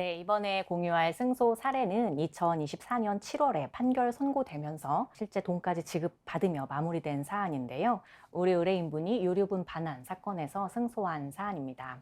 네, 이번에 공유할 승소 사례는 2024년 7월에 판결 선고되면서 실제 돈까지 지급받으며 마무리된 사안인데요. 우리 의뢰인분이 유류분 반환 사건에서 승소한 사안입니다.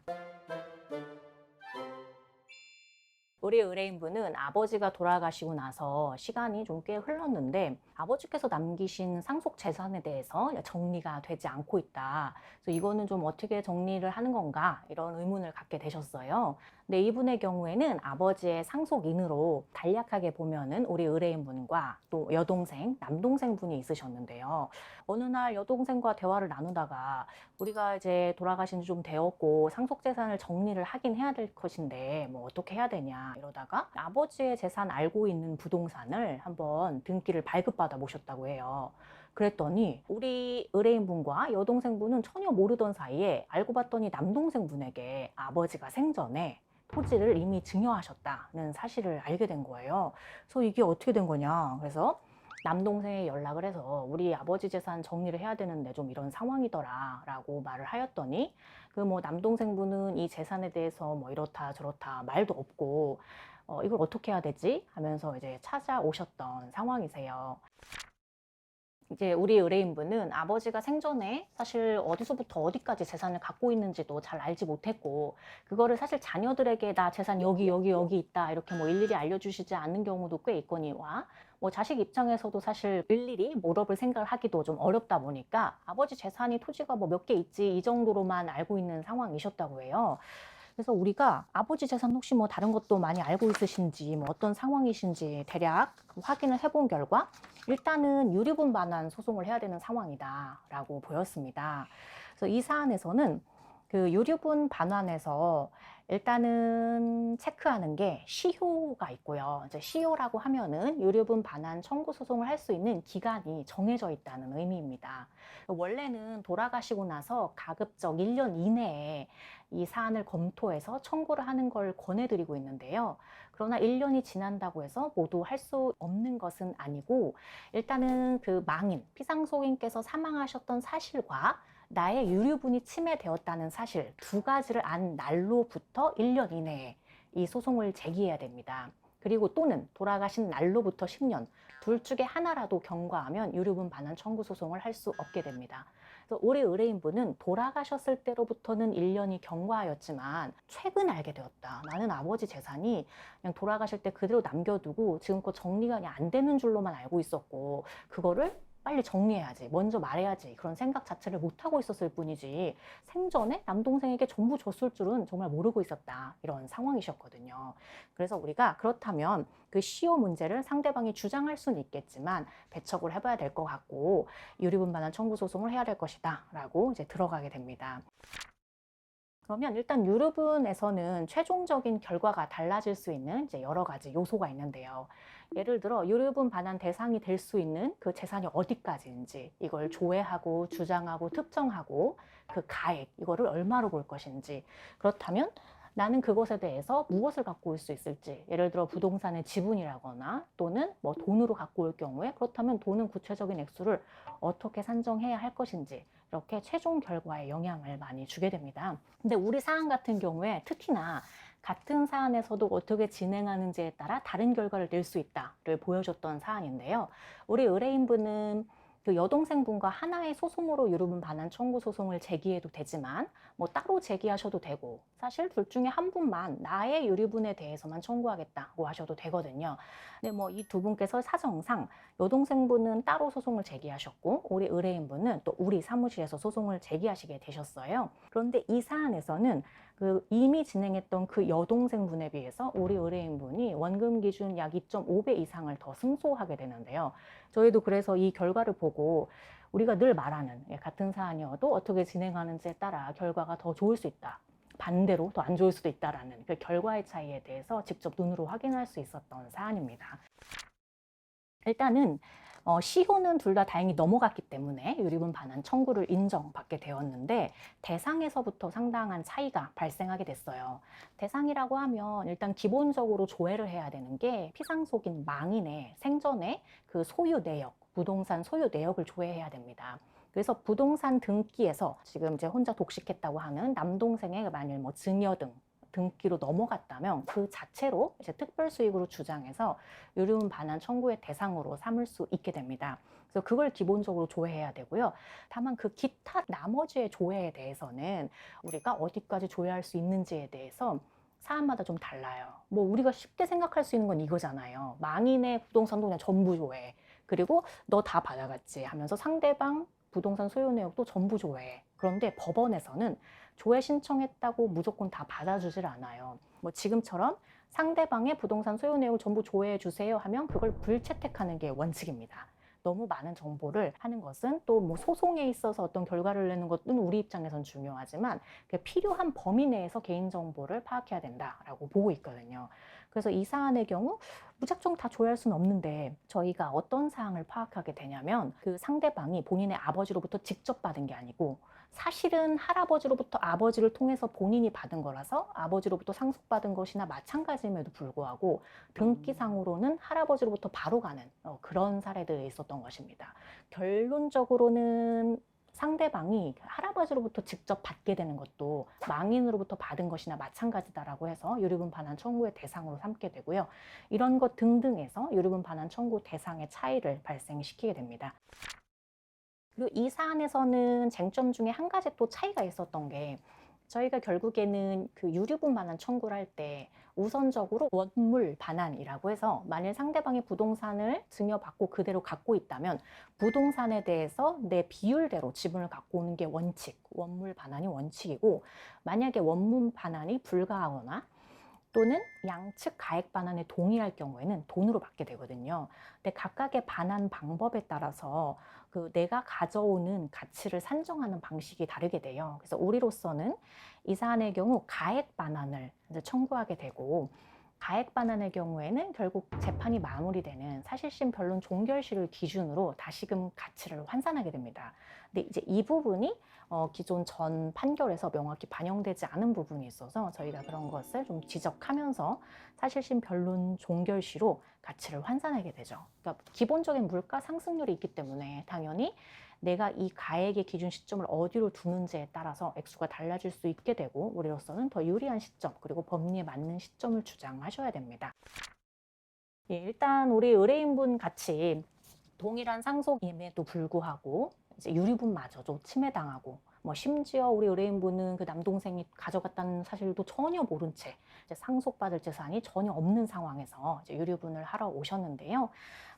우리 의뢰인분은 아버지가 돌아가시고 나서 시간이 좀 꽤 흘렀는데 아버지께서 남기신 상속 재산에 대해서 정리가 되지 않고 있다. 그래서 이거는 좀 어떻게 정리를 하는 건가 이런 의문을 갖게 되셨어요. 근데 이분의 경우에는 아버지의 상속인으로 간략하게 보면은 우리 의뢰인분과 또 여동생, 남동생 분이 있으셨는데요. 어느 날 여동생과 대화를 나누다가 우리가 이제 돌아가신 지 좀 되었고 상속 재산을 정리를 하긴 해야 될 것인데 뭐 어떻게 해야 되냐 이러다가 아버지의 재산 알고 있는 부동산을 한번 등기를 발급받아 모셨다고 해요. 그랬더니 우리 의뢰인분과 여동생분은 전혀 모르던 사이에 알고 봤더니 남동생분에게 아버지가 생전에 토지를 이미 증여하셨다는 사실을 알게 된 거예요. 그래서 이게 어떻게 된 거냐. 그래서 남동생에 연락을 해서 우리 아버지 재산 정리를 해야 되는데 좀 이런 상황이더라 라고 말을 하였더니 그 뭐 남동생분은 이 재산에 대해서 뭐 이렇다 저렇다 말도 없고 이걸 어떻게 해야 되지 하면서 이제 찾아오셨던 상황이세요. 이제 우리 의뢰인분은 아버지가 생전에 사실 어디서부터 어디까지 재산을 갖고 있는지도 잘 알지 못했고 그거를 사실 자녀들에게 나 재산 여기 있다 이렇게 뭐 일일이 알려주시지 않는 경우도 꽤 있거니와 뭐 자식 입장에서도 사실 일일이 물어볼 생각을 하기도 좀 어렵다 보니까 아버지 재산이 토지가 뭐 몇 개 있지 이 정도로만 알고 있는 상황이셨다고 해요. 그래서 우리가 아버지 재산 혹시 뭐 다른 것도 많이 알고 있으신지 뭐 어떤 상황이신지 대략 확인을 해본 결과 일단은 유류분 반환 소송을 해야 되는 상황이다라고 보였습니다. 그래서 이 사안에서는 그 유류분 반환에서 일단은 체크하는 게 시효가 있고요. 이제 시효라고 하면은 유류분 반환 청구 소송을 할 수 있는 기간이 정해져 있다는 의미입니다. 원래는 돌아가시고 나서 가급적 1년 이내에 이 사안을 검토해서 청구를 하는 걸 권해드리고 있는데요. 그러나 1년이 지난다고 해서 모두 할 수 없는 것은 아니고 일단은 그 망인, 피상속인께서 사망하셨던 사실과 나의 유류분이 침해되었다는 사실 두 가지를 안 날로부터 1년 이내에 이 소송을 제기해야 됩니다. 그리고 또는 돌아가신 날로부터 10년 둘 중에 하나라도 경과하면 유류분 반환 청구 소송을 할 수 없게 됩니다. 그래서 우리 의뢰인분은 돌아가셨을 때로부터는 1년이 경과하였지만 최근 알게 되었다. 나는 아버지 재산이 그냥 돌아가실 때 그대로 남겨두고 지금껏 정리가 그냥 안 되는 줄로만 알고 있었고 그거를 빨리 정리해야지, 먼저 말해야지 그런 생각 자체를 못하고 있었을 뿐이지 생전에 남동생에게 전부 줬을 줄은 정말 모르고 있었다 이런 상황이셨거든요. 그래서 우리가 그렇다면 그 시효 문제를 상대방이 주장할 수는 있겠지만 배척을 해봐야 될 것 같고 유리분 반환 청구 소송을 해야 될 것이다 라고 이제 들어가게 됩니다. 그러면 일단 유류분에서는 최종적인 결과가 달라질 수 있는 이제 여러 가지 요소가 있는데요. 예를 들어 유류분 반환 대상이 될 수 있는 그 재산이 어디까지인지 이걸 조회하고 주장하고 특정하고 그 가액 이거를 얼마로 볼 것인지 그렇다면 나는 그것에 대해서 무엇을 갖고 올 수 있을지 예를 들어 부동산의 지분이라거나 또는 뭐 돈으로 갖고 올 경우에 그렇다면 돈은 구체적인 액수를 어떻게 산정해야 할 것인지 이렇게 최종 결과에 영향을 많이 주게 됩니다. 근데 우리 사안 같은 경우에 특히나 같은 사안에서도 어떻게 진행하는지에 따라 다른 결과를 낼 수 있다를 보여줬던 사안인데요. 우리 의뢰인분은 그 여동생분과 하나의 소송으로 유류분 반환 청구 소송을 제기해도 되지만 뭐 따로 제기하셔도 되고 사실 둘 중에 한 분만 나의 유류분에 대해서만 청구하겠다고 하셔도 되거든요. 근데 뭐 이 두 분께서 사정상 여동생분은 따로 소송을 제기하셨고 우리 의뢰인분은 또 우리 사무실에서 소송을 제기하시게 되셨어요. 그런데 이 사안에서는 그 이미 진행했던 그 여동생분에 비해서 우리 의뢰인분이 원금 기준 약 2.5배 이상을 더 승소하게 되는데요. 저희도 그래서 이 결과를 보고 우리가 늘 말하는 같은 사안이어도 어떻게 진행하는지에 따라 결과가 더 좋을 수 있다. 반대로 더 안 좋을 수도 있다라는 그 결과의 차이에 대해서 직접 눈으로 확인할 수 있었던 사안입니다. 일단은 시효는 둘 다 다행히 넘어갔기 때문에 유리분 반환 청구를 인정받게 되었는데 대상에서부터 상당한 차이가 발생하게 됐어요. 대상이라고 하면 일단 기본적으로 조회를 해야 되는 게 피상속인 망인의 생전에 그 소유 내역, 부동산 소유 내역을 조회해야 됩니다. 그래서 부동산 등기에서 지금 이제 혼자 독식했다고 하는 남동생의 만일 뭐 증여 등 등기로 넘어갔다면 그 자체로 이제 특별수익으로 주장해서 유류분 반환 청구의 대상으로 삼을 수 있게 됩니다. 그래서 그걸 기본적으로 조회해야 되고요. 다만 그 기타 나머지의 조회에 대해서는 우리가 어디까지 조회할 수 있는지에 대해서 사안마다 좀 달라요. 뭐 우리가 쉽게 생각할 수 있는 건 이거잖아요. 망인의 부동산도 그냥 전부 조회. 그리고 너 다 받아갔지 하면서 상대방 부동산 소유 내역도 전부 조회해. 그런데 법원에서는 조회 신청했다고 무조건 다 받아주질 않아요. 뭐 지금처럼 상대방의 부동산 소유 내역을 전부 조회해 주세요 하면 그걸 불채택하는 게 원칙입니다. 너무 많은 정보를 하는 것은 또 뭐 소송에 있어서 어떤 결과를 내는 것은 우리 입장에선 중요하지만 필요한 범위 내에서 개인정보를 파악해야 된다라고 보고 있거든요. 그래서 이 사안의 경우 무작정 다 조회할 수는 없는데 저희가 어떤 사항을 파악하게 되냐면 그 상대방이 본인의 아버지로부터 직접 받은 게 아니고 사실은 할아버지로부터 아버지를 통해서 본인이 받은 거라서 아버지로부터 상속받은 것이나 마찬가지임에도 불구하고 등기상으로는 할아버지로부터 바로 가는 그런 사례들이 있었던 것입니다. 결론적으로는 상대방이 할아버지로부터 직접 받게 되는 것도 망인으로부터 받은 것이나 마찬가지다라고 해서 유류분 반환 청구의 대상으로 삼게 되고요. 이런 것 등등에서 유류분 반환 청구 대상의 차이를 발생시키게 됩니다. 그리고 이 사안에서는 쟁점 중에 한 가지 또 차이가 있었던 게 저희가 결국에는 그 유류분 반환 청구를 할 때 우선적으로 원물 반환이라고 해서 만일 상대방이 부동산을 증여받고 그대로 갖고 있다면 부동산에 대해서 내 비율대로 지분을 갖고 오는 게 원칙, 원물 반환이 원칙이고 만약에 원물 반환이 불가하거나 또는 양측 가액 반환에 동의할 경우에는 돈으로 받게 되거든요. 근데 각각의 반환 방법에 따라서 그 내가 가져오는 가치를 산정하는 방식이 다르게 돼요. 그래서 우리로서는 이 사안의 경우 가액 반환을 이제 청구하게 되고 가액 반환의 경우에는 결국 재판이 마무리되는 사실심 변론 종결시를 기준으로 다시금 가치를 환산하게 됩니다. 근데 이제 이 부분이 기존 전 판결에서 명확히 반영되지 않은 부분이 있어서 저희가 그런 것을 좀 지적하면서 사실심 변론 종결시로 가치를 환산하게 되죠. 그러니까 기본적인 물가 상승률이 있기 때문에 당연히 내가 이 가액의 기준 시점을 어디로 두는지에 따라서 액수가 달라질 수 있게 되고 우리로서는 더 유리한 시점 그리고 법리에 맞는 시점을 주장하셔야 됩니다. 예, 일단 우리 의뢰인분 같이 동일한 상속임에도 불구하고 이제 유류분마저도 침해당하고 뭐 심지어 우리 의뢰인분은 그 남동생이 가져갔다는 사실도 전혀 모른 채 이제 상속받을 재산이 전혀 없는 상황에서 이제 유류분을 하러 오셨는데요.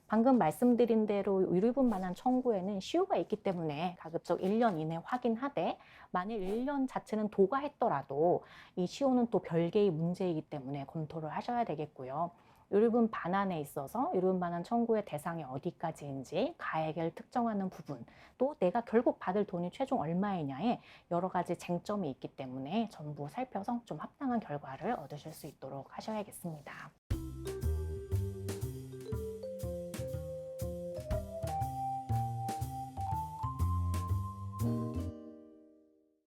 방금 말씀드린 대로 유류분 반환 청구에는 시효가 있기 때문에 가급적 1년 이내 확인하되 만일 1년 자체는 도과했더라도 이 시효는 또 별개의 문제이기 때문에 검토를 하셔야 되겠고요. 유류분 반환에 있어서 유류분 반환 청구의 대상이 어디까지인지 가액을 특정하는 부분 또 내가 결국 받을 돈이 최종 얼마이냐에 여러 가지 쟁점이 있기 때문에 전부 살펴서 좀 합당한 결과를 얻으실 수 있도록 하셔야겠습니다.